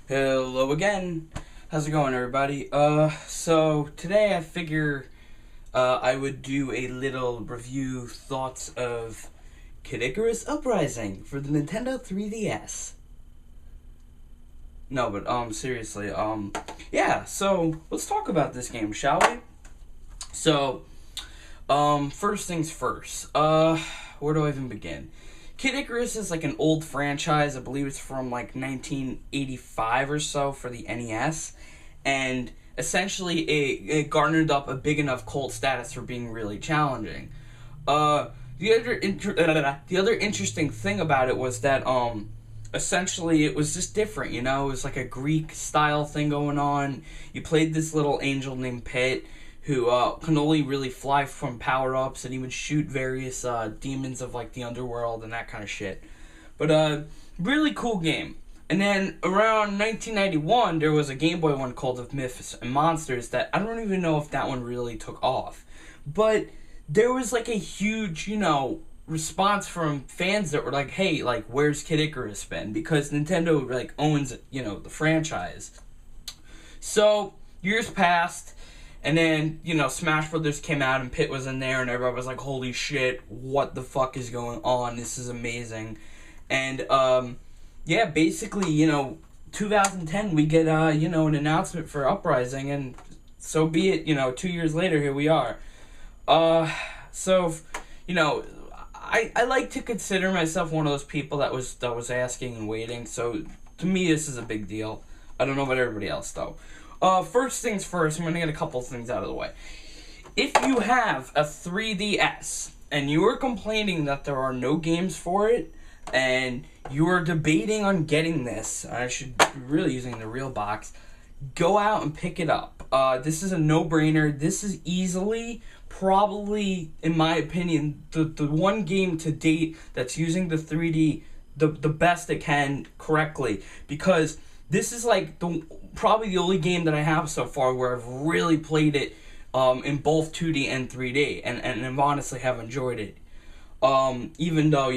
Hello again. How's it going, everybody? So today I figure I would do a little review thoughts of Icarus Uprising for the Nintendo 3DS. No, but seriously, yeah. So let's talk about this game, shall we? So, first things first. Where do I even begin? Kid Icarus is like an old franchise. I believe it's from like 1985 or so for the NES, and essentially it garnered up a big enough cult status for being really challenging. The other interesting thing about it was that essentially it was just different. It was like a Greek style thing going on. You played this little angel named Pit, who can only really fly from power-ups, and he would shoot various demons of like the underworld and that kind of shit. But really cool game. And then around 1991, there was a Game Boy one called of Myths and Monsters that I don't even know if that one really took off. But there was like a huge, response from fans that were like, hey, like, where's Kid Icarus been? Because Nintendo, like, owns, the franchise. So, years passed. And then, Smash Brothers came out and Pit was in there and everybody was like, holy shit, what the fuck is going on? This is amazing. And, yeah, basically, 2010 we get, an announcement for Uprising, and so be it, 2 years later, here we are. So, I like to consider myself one of those people that was asking and waiting, so to me this is a big deal. I don't know about everybody else, though. First things first, I'm going to get a couple things out of the way. If you have a 3DS and you are complaining that there are no games for it, and you are debating on getting this, I should be really using the real box, go out and pick it up. This is a no-brainer. This is easily, probably, in my opinion, the one game to date that's using the 3D the best it can correctly, because this is like probably the only game that I have so far where I've really played it in both 2D and 3D, and I've honestly have enjoyed it. Even though,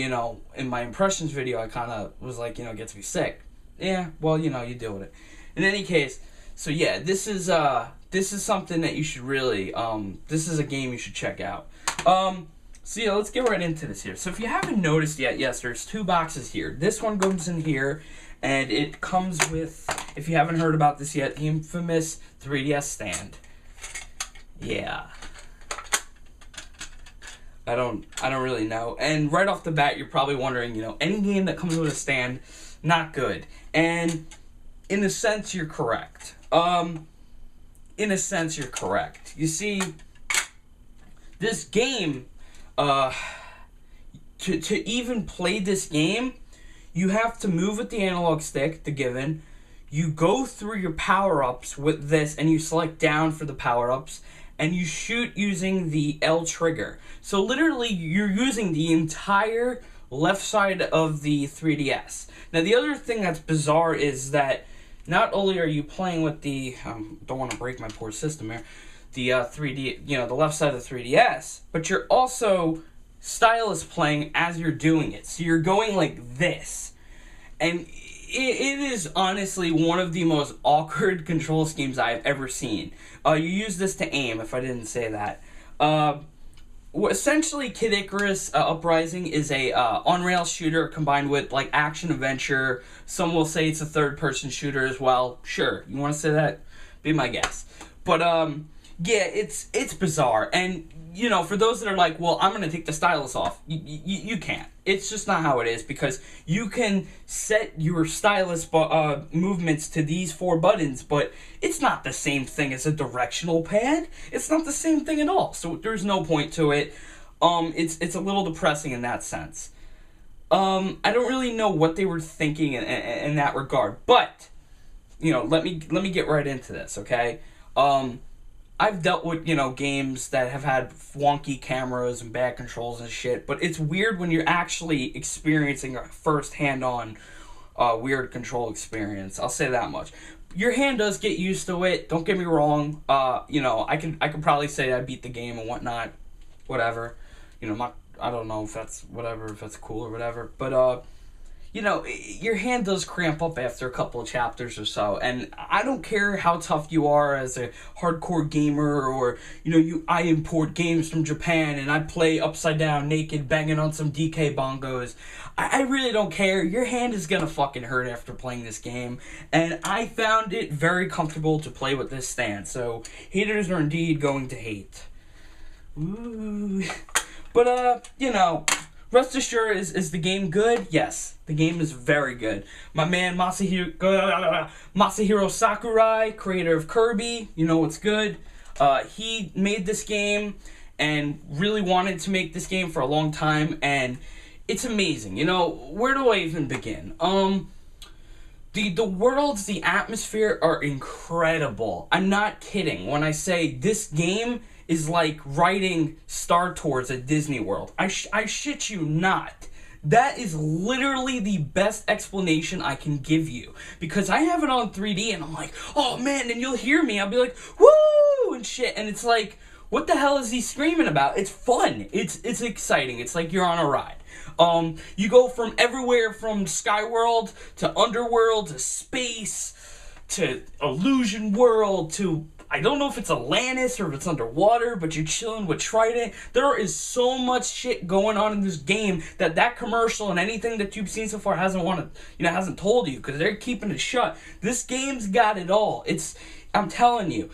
in my impressions video I kind of was like, it gets me sick. Yeah, well, you deal with it. In any case, so yeah, this is something that you should really, this is a game you should check out. So yeah, let's get right into this here. So if you haven't noticed yet, yes, there's two boxes here. This one goes in here, and it comes with, if you haven't heard about this yet, the infamous 3DS stand. Yeah. I don't really know. And right off the bat, you're probably wondering, any game that comes with a stand, not good. And in a sense, you're correct. You see, this game, to even play this game, you have to move with the analog stick, the given. You go through your power-ups with this, and you select down for the power-ups, and you shoot using the L trigger. So literally, you're using the entire left side of the 3DS. Now, the other thing that's bizarre is that not only are you playing with the, don't want to break my poor system here, the 3D, the left side of the 3DS, but you're also stylus playing as you're doing it. So you're going like this. And it is honestly one of the most awkward control schemes I've ever seen. You use this to aim, if I didn't say that. Essentially, Kid Icarus Uprising is a on-rail shooter combined with like action-adventure. Some will say it's a third-person shooter as well. Sure, you want to say that? Be my guest. But yeah, it's bizarre. And, for those that are like, well, I'm going to take the stylus off, you can't. It's just not how it is, because you can set your stylus movements to these 4 buttons, but it's not the same thing as a directional pad. It's not the same thing at all, so there's no point to it. It's a little depressing in that sense. I don't really know what they were thinking in that regard, but, let me get right into this, okay? I've dealt with, games that have had wonky cameras and bad controls and shit, but it's weird when you're actually experiencing a first-hand on weird control experience. I'll say that much. Your hand does get used to it, don't get me wrong. I can probably say I beat the game and whatnot, whatever. I don't know if that's whatever, if that's cool or whatever, but your hand does cramp up after a couple of chapters or so. And I don't care how tough you are as a hardcore gamer, or I import games from Japan and I play upside down naked banging on some DK bongos. I really don't care. Your hand is gonna fucking hurt after playing this game, and I found it very comfortable to play with this stand. So haters are indeed going to hate. Ooh. But rest assured, is the game good? Yes, the game is very good. My man Masahiro Sakurai, creator of Kirby, what's good. He made this game and really wanted to make this game for a long time, and it's amazing. Where do I even begin? The worlds, the atmosphere are incredible. I'm not kidding when I say this game is like riding Star Tours at Disney World. I shit you not. That is literally the best explanation I can give you. Because I have it on 3D and I'm like, oh man, and you'll hear me. I'll be like, woo, and shit. And it's like, what the hell is he screaming about? It's fun. It's exciting. It's like you're on a ride. You go from everywhere, from Skyworld to Underworld to space to Illusion World to, I don't know if it's Atlantis or if it's underwater, but you're chilling with Trident. There is so much shit going on in this game that commercial and anything that you've seen so far hasn't told you, because they're keeping it shut. This game's got it all. I'm telling you.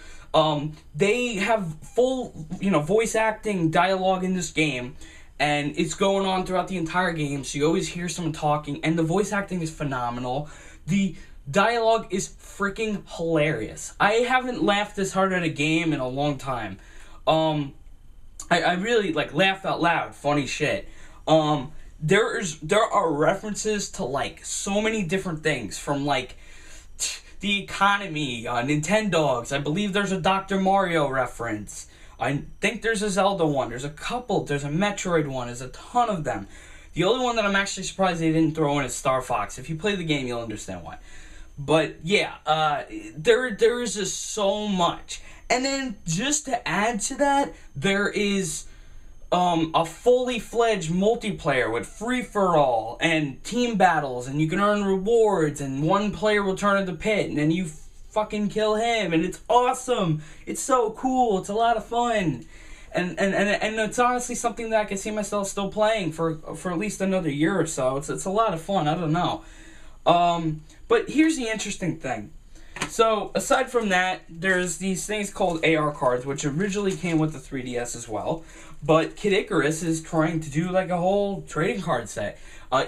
They have full, voice acting, dialogue in this game, and it's going on throughout the entire game, so you always hear someone talking, and the voice acting is phenomenal. The dialogue is freaking hilarious. I haven't laughed this hard at a game in a long time. I really, laugh out loud, funny shit. There are references to, so many different things, from, the economy, Nintendogs. I believe there's a Dr. Mario reference. I think there's a Zelda one. There's a couple. There's a Metroid one. There's a ton of them. The only one that I'm actually surprised they didn't throw in is Star Fox. If you play the game, you'll understand why. But yeah, there is just so much. And then just to add to that, there is a fully fledged multiplayer with free-for-all and team battles, and you can earn rewards, and one player will turn into pit, and then you fucking kill him, and it's awesome. It's so cool. It's a lot of fun. And it's honestly something that I can see myself still playing for at least another year or so. It's a lot of fun. I don't know. But here's the interesting thing. So, aside from that, there's these things called AR cards, which originally came with the 3DS as well. But Kid Icarus is trying to do a whole trading card set.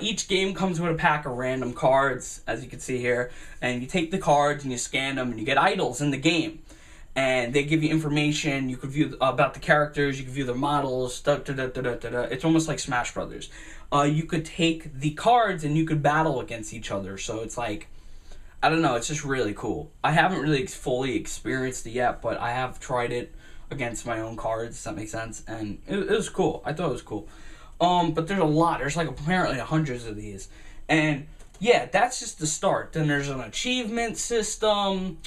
Each game comes with a pack of random cards, as you can see here. And you take the cards and you scan them and you get idols in the game. And they give you information. You can view about the characters. You can view their models. It's almost like Smash Brothers. You could take the cards and you could battle against each other. So it's I don't know, it's just really cool. I haven't really fully experienced it yet, but I have tried it against my own cards, if that makes sense, and it was cool. I thought it was cool. But there's a lot. There's apparently hundreds of these. And yeah, that's just the start. Then there's an achievement system.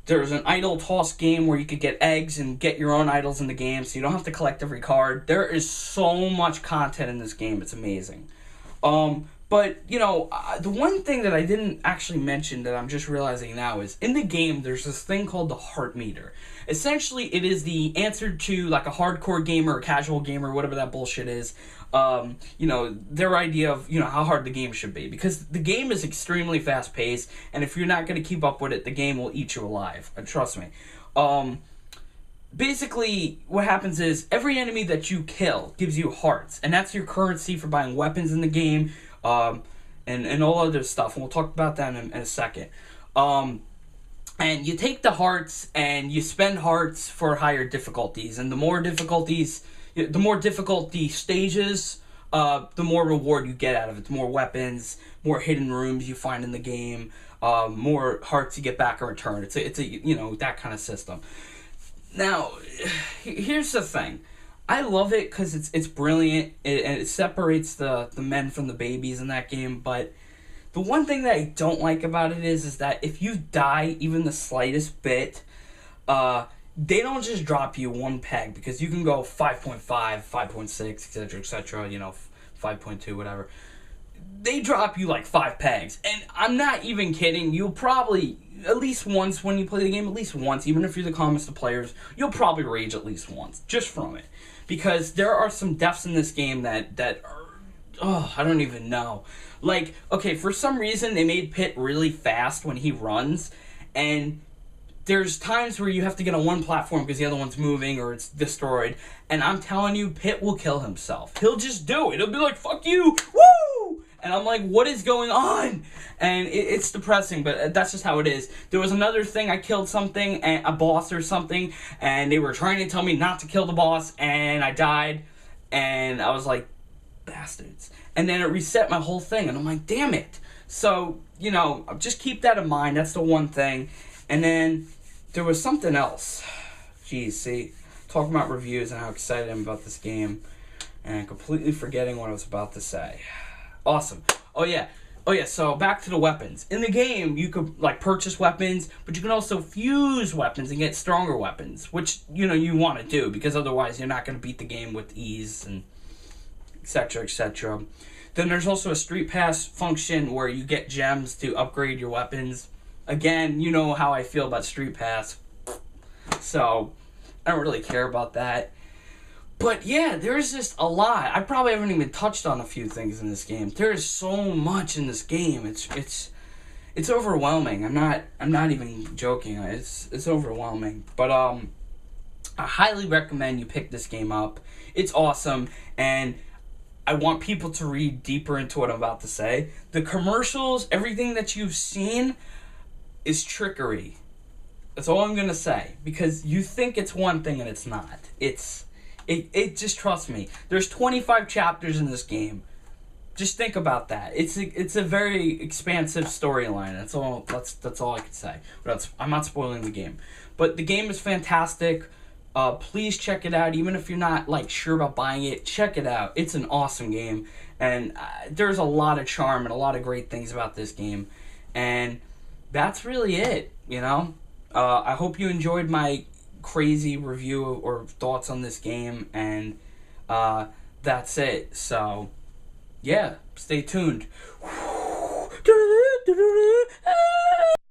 There's an idol toss game where you could get eggs and get your own idols in the game, so you don't have to collect every card. There is so much content in this game. It's amazing. But, the one thing that I didn't actually mention that I'm just realizing now is, in the game, there's this thing called the heart meter. Essentially, it is the answer to, a hardcore gamer, a casual gamer, whatever that bullshit is, their idea of, how hard the game should be. Because the game is extremely fast-paced, and if you're not going to keep up with it, the game will eat you alive. Trust me. Basically, what happens is, every enemy that you kill gives you hearts, and that's your currency for buying weapons in the game, and all other stuff, and we'll talk about that in a second. And you take the hearts, and you spend hearts for higher difficulties, and the more difficult the stages, the more reward you get out of it. The more weapons, more hidden rooms you find in the game, more hearts you get back in return. It's a that kind of system. Now, here's the thing. I love it because it's brilliant, and it separates the men from the babies in that game, but the one thing that I don't like about it is that if you die even the slightest bit, they don't just drop you one peg, because you can go 5.5, 5.6, etc., 5.2, whatever. they drop you like 5 pegs. And I'm not even kidding. You'll probably, at least once when you play the game, at least once, even if you're the calmest of players, you'll probably rage at least once, just from it. Because there are some deaths in this game that are, oh, I don't even know. Like, okay, for some reason, they made Pit really fast when he runs, and there's times where you have to get on one platform because the other one's moving or it's destroyed, and I'm telling you, Pit will kill himself. He'll just do it. He'll be like, fuck you, woo! And I'm like, what is going on? And it's depressing, but that's just how it is. There was another thing, I killed something, a boss or something, and they were trying to tell me not to kill the boss, and I died, and I was like, bastards. And then it reset my whole thing, and I'm like, damn it. So, you know, just keep that in mind. That's the one thing. And then there was something else. Jeez, see, talking about reviews and how excited I am about this game, and completely forgetting what I was about to say. Awesome. Oh yeah, so back to the weapons. In the game, you could, like, purchase weapons, but you can also fuse weapons and get stronger weapons, which, you know, you want to do, because otherwise you're not going to beat the game with ease, and etc., etc. Then there's also a Street Pass function where you get gems to upgrade your weapons. Again, you know how I feel about Street Pass, so I don't really care about that. But yeah, there's just a lot. I probably haven't even touched on a few things in this game. There is so much in this game. It's overwhelming. I'm not even joking. It's overwhelming. But I highly recommend you pick this game up. It's awesome, and I want people to read deeper into what I'm about to say. The commercials, everything that you've seen, is trickery. That's all I'm gonna say, because you think it's one thing and it's not. It just, trust me. There's 25 chapters in this game. Just think about that. It's a very expansive storyline. That's all I can say. But I'm not spoiling the game. But the game is fantastic. Please check it out. Even if you're not, like, sure about buying it, check it out. It's an awesome game, and there's a lot of charm and a lot of great things about this game. And that's really it, you know? I hope you enjoyed my crazy review or thoughts on this game, and that's it. So, yeah, stay tuned.